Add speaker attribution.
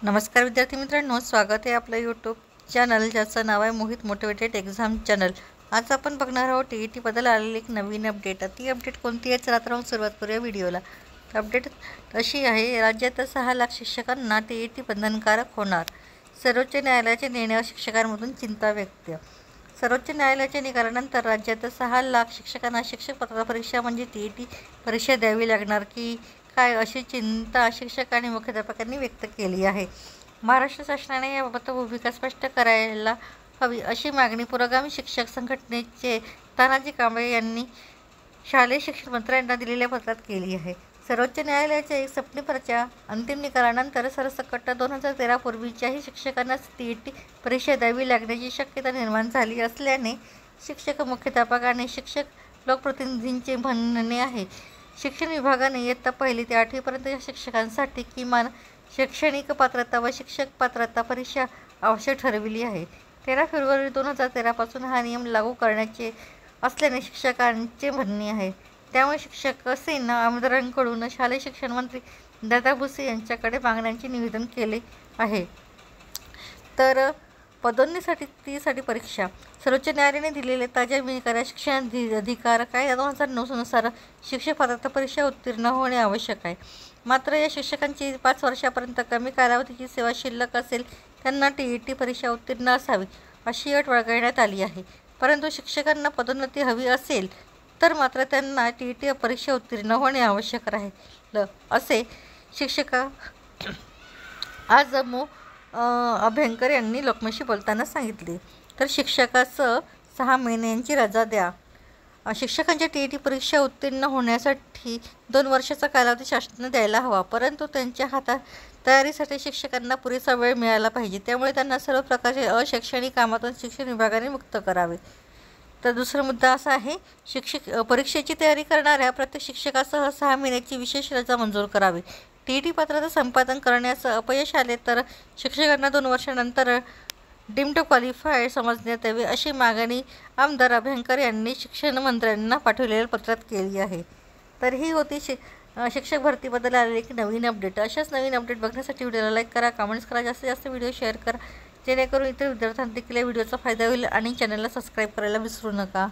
Speaker 1: नमस्कार विद्यार्थी मित्रांनो, स्वागत आहे आपलं यूट्यूब चॅनल ज्याचं नाव आहे मोहित मोटिवेटेड एक्झाम चॅनल। आज आपण बघणार आहोत TET बद्दल आलेली एक नवीन अपडेट। ती अपडेट कोणती आहे चला तर मग सुरुवात करूया व्हिडिओला। अपडेट अशी आहे, राज्यात 6 लाख शिक्षकांना TET बंधनकारक होणार। सर्वोच्च न्यायालयाच्या निर्णयावर शिक्षकांमधून चिंता व्यक्त। सर्वोच्च न्यायालयाच्या निकालानंतर राज्यात 6 लाख शिक्षकांना शिक्षक पात्रता परीक्षा म्हणजे TET परीक्षा द्यावी लागणार की काय अशी चिंता शिक्षक आणि मुख्याध्यापकांनी व्यक्त केली आहे। महाराष्ट्र शासनाने याबाबत भूमिका स्पष्ट करायला हवी अशी मागणी पुरोगामी शिक्षक संघटनेचे तानाजी कांबळे यांनी शालेय शिक्षण मंत्र्यांना दिलेल्या पत्रात केली आहे। सर्वोच्च न्यायालयाच्या 1 सप्टेंबरच्या अंतिम निकालानंतर सरसकट 2013 पूर्वीच्याही शिक्षकांना TET परीक्षा द्यावी लागण्याची शक्यता निर्माण झाली असल्याने शिक्षक मुख्याध्यापक आणि शिक्षक लोकप्रतिनिधींचे म्हणणे आहे। शिक्षण विभागाने इयत्ता 1ली ते 8वीपर्यंतच्या शिक्षकांसाठी किमान शैक्षणिक पात्रता व शिक्षक पात्रता परीक्षा आवश्यक ठरविली आहे। 13 फेब्रुवारी 2013 पासून हा नियम लागू करण्याचे असल्याने शिक्षकांचे म्हणणे आहे। त्यामुळे शिक्षक सेना आमदारांकडून शालेय शिक्षण मंत्री दादा भुसे यांच्याकडे मागण्यांचे निवेदन केले आहे। तर पदोन्नतीसाठी परीक्षा सर्वोच्च न्यायालयाने दिलेल्या ताज्या निकालात शिक्षण अधिकार कायदा 2009 नुसार शिक्षक पात्रता परीक्षा उत्तीर्ण होणे आवश्यक आहे। मात्र या शिक्षकांची 5 वर्षापर्यंत कमी कालावधीची सेवा शिल्लक असेल त्यांना TET परीक्षा उत्तीर्ण असावी अशी अट बाळगण्यात आली आहे। परंतु शिक्षकांना पदोन्नती हवी असेल तर मात्र त्यांना TET परीक्षा उत्तीर्ण होणे आवश्यक राहील असे शिक्षका आज अभ्यंकर यांनी लोकमतशी बोलताना सांगितले। तर शिक्षकास 6 महिन्यांची रजा द्या। शिक्षकांच्या TET परीक्षा उत्तीर्ण होण्यासाठी 2 वर्षाचा कालावधी शासनाने द्यायला हवा, परंतु त्यांच्या हातात तयारीसाठी शिक्षकांना पुरेसा वेळ मिळाला पाहिजे। त्यामुळे त्यांना सर्व प्रकारचे अशैक्षणिक कामातून शिक्षण विभागाने मुक्त करावे। तर दुसरा मुद्दा असा आहे, परीक्षेची तयारी करणाऱ्या प्रत्येक शिक्षकासह 6 महिन्याची विशेष रजा मंजूर करावी। TET पात्रता संपादन करण्यास अपयश आले तर शिक्षकांना 2 वर्षानंतर डीम्ड क्वालिफाईड समजण्यात यावे अशी मागणी आमदार अभ्यंकर यांनी शिक्षण मंत्र्यांना पाठवलेल्या पत्रात केली आहे। तर ही होती शिक्षक भरतीबद्दल आलेली एक नवीन अपडेट। अशाच नवीन अपडेट बघण्यासाठी व्हिडिओला लाईक करा, कमेंट्स करा, जास्तीत जास्त व्हिडिओ शेअर करा जेणेकरून इतर विद्यार्थ्यांना देखील या व्हिडिओचा फायदा होईल आणि चॅनलला सबस्क्राईब करायला विसरू नका।